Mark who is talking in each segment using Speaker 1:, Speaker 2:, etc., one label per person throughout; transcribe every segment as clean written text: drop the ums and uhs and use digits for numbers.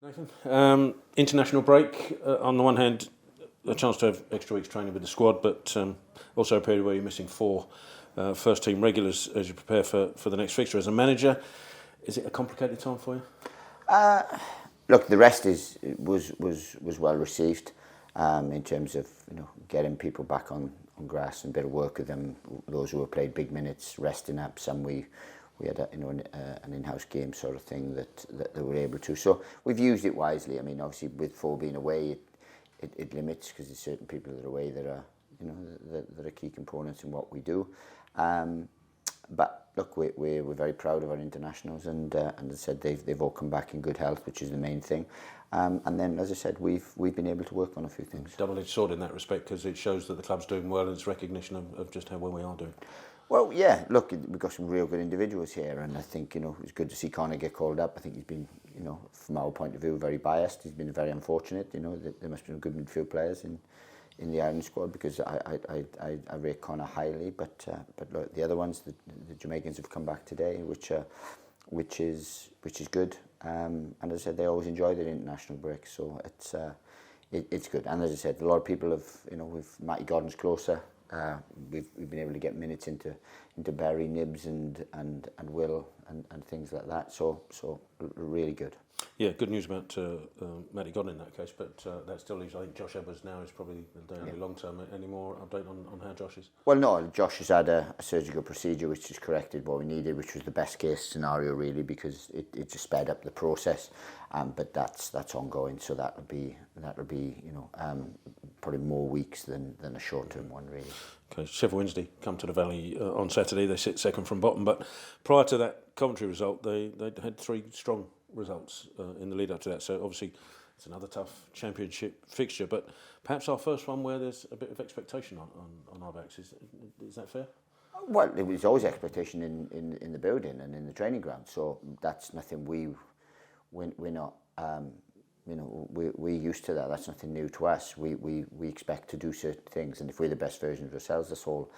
Speaker 1: Nathan, international break. On the one hand, a chance to have extra weeks training with the squad, but also a period where you're missing four first team regulars as you prepare for the next fixture. As a manager, is it a complicated time for you?
Speaker 2: Look, the rest was well received in terms of getting people back on grass and a bit of work with them. Those who have played big minutes, resting up. Some we had an in-house game sort of thing that they were able to. So we've used it wisely. I mean, obviously with four being away, it limits because there's certain people that are away that are that are key components in what we do. But look, we're very proud of our internationals, and as I said, they've all come back in good health, which is the main thing. And then, as I said, we've been able to work on a few things.
Speaker 1: Double-edged sword in that respect, because it shows that the club's doing well, and it's recognition of just how well we are doing.
Speaker 2: Well, yeah, look, we've got some real good individuals here, and I think, it's good to see Connor get called up. I think he's been, from our point of view, very biased. He's been very unfortunate. There must have been good midfield players in the Ireland squad, because I rate Connor highly, but look, the other ones, the Jamaicans have come back today, which is good. And as I said, they always enjoy their international break, so it's good. And as I said, a lot of people have, with Matty Gordon's closer. We've been able to get minutes into Barry, Nibs and Will and things like that. So really good.
Speaker 1: Yeah, good news about Matty Godden in that case, but that still leaves, I think Josh Edwards now is probably the only long term. Any more update on how Josh is?
Speaker 2: Well, no, Josh has had a surgical procedure which has corrected what we needed, which was the best case scenario really, because it just sped up the process. But that's ongoing, so that'll be probably more weeks than a short term one really.
Speaker 1: Okay, Sheffield Wednesday come to the Valley on Saturday. They sit second from bottom, but prior to that Coventry result, they had three strong results in the lead up to that. So obviously it's another tough championship fixture, but perhaps our first one where there's a bit of expectation on our backs. Is that fair?
Speaker 2: Well, it was always expectation in the building and in the training ground, so that's nothing we're not we're used to that. That's nothing new to us. We expect to do certain things, and if we're the best version of ourselves, that's all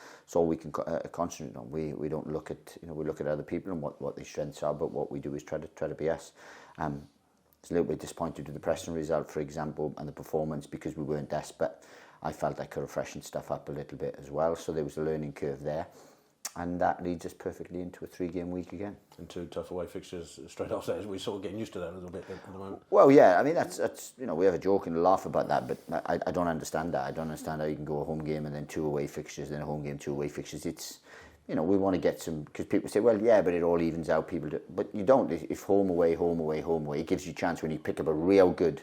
Speaker 2: we can concentrate on. We don't look at we look at other people and what their strengths are, but what we do is try to be us. It's a little bit disappointed with the Preston result, for example, and the performance, because we weren't desperate. I felt I could have freshened stuff up a little bit as well, so there was a learning curve there. And that leads us perfectly into a 3-game week again.
Speaker 1: And two tough away fixtures straight after that. We're sort of getting used to that a little bit at the moment.
Speaker 2: Well, yeah, I mean, that's we have a joke and a laugh about that, but I don't understand that. I don't understand how you can go a home game and then 2 away fixtures, then a home game, 2 away fixtures. It's, we want to get some, because people say, well, yeah, but it all evens out. People do, but you don't. If home away, it gives you a chance when you pick up a real good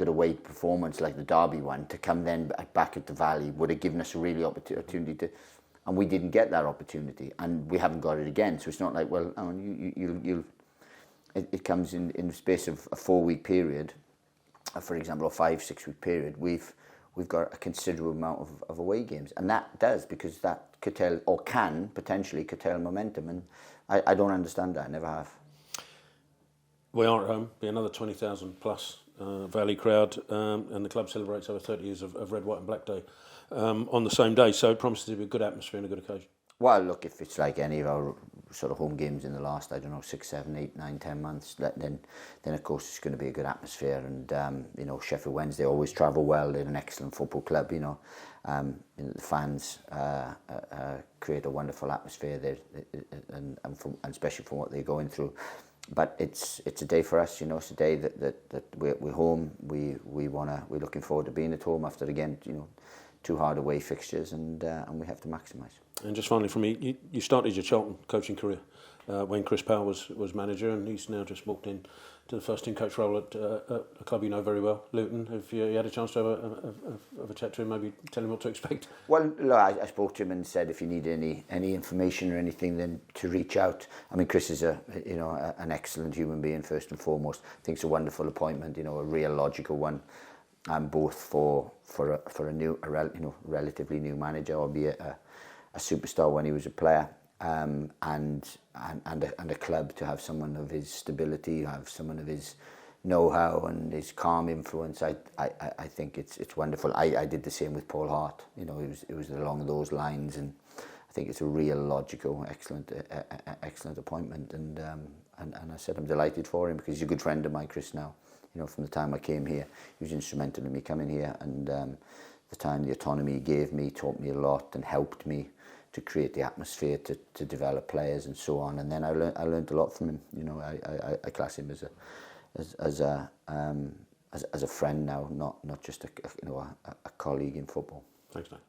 Speaker 2: away performance like the Derby one, to come then back at the Valley would have given us a really opportunity to. And we didn't get that opportunity, and we haven't got it again. So it's not like, well, it comes in the space of a 4-week period, for example, or 5-6 week period. We've got a considerable amount of away games, and that does, because that can potentially curtail momentum, and I don't understand that. I never have.
Speaker 1: We are at home. Be another 20,000 plus Valley crowd, and the club celebrates over 30 years of Red, White and Black Day on the same day, so it promises to be a good atmosphere and a good occasion.
Speaker 2: Well, look, if it's like any of our sort of home games in the last, 6, 7, 8, 9, 10 months, then of course it's going to be a good atmosphere. And Sheffield Wednesday always travel well. They're an excellent football club. The fans create a wonderful atmosphere there, and especially from what they're going through. But it's a day for us, It's a day that we're home. We're looking forward to being at home after, again, 2 hard away fixtures, and we have to maximise. And
Speaker 1: just finally from me, you started your Charlton coaching career when Chris Powell was manager, and he's now just walked in to the first team coach role at a club you know very well, Luton. Have you had a chance to have a chat to him, maybe tell him what to expect?
Speaker 2: Well, look, I spoke to him and said if you need any information or anything, then to reach out. I mean, Chris is an excellent human being first and foremost. I think it's a wonderful appointment, a real logical one. Both for a relatively new manager, albeit a superstar when he was a player, and a club to have someone of his stability, have someone of his know-how and his calm influence. I think it's wonderful. I did the same with Paul Hart. It was along those lines, and I think it's a real logical, excellent appointment, and and I said I'm delighted for him, because he's a good friend of mine, Chris, now. You know, from the time I came here, he was instrumental in me coming here, and the time, the autonomy he gave me, taught me a lot and helped me to create the atmosphere to develop players and so on. And then I learned a lot from him. You know, I class him as a friend now, not just a colleague in football.
Speaker 1: Thanks, mate.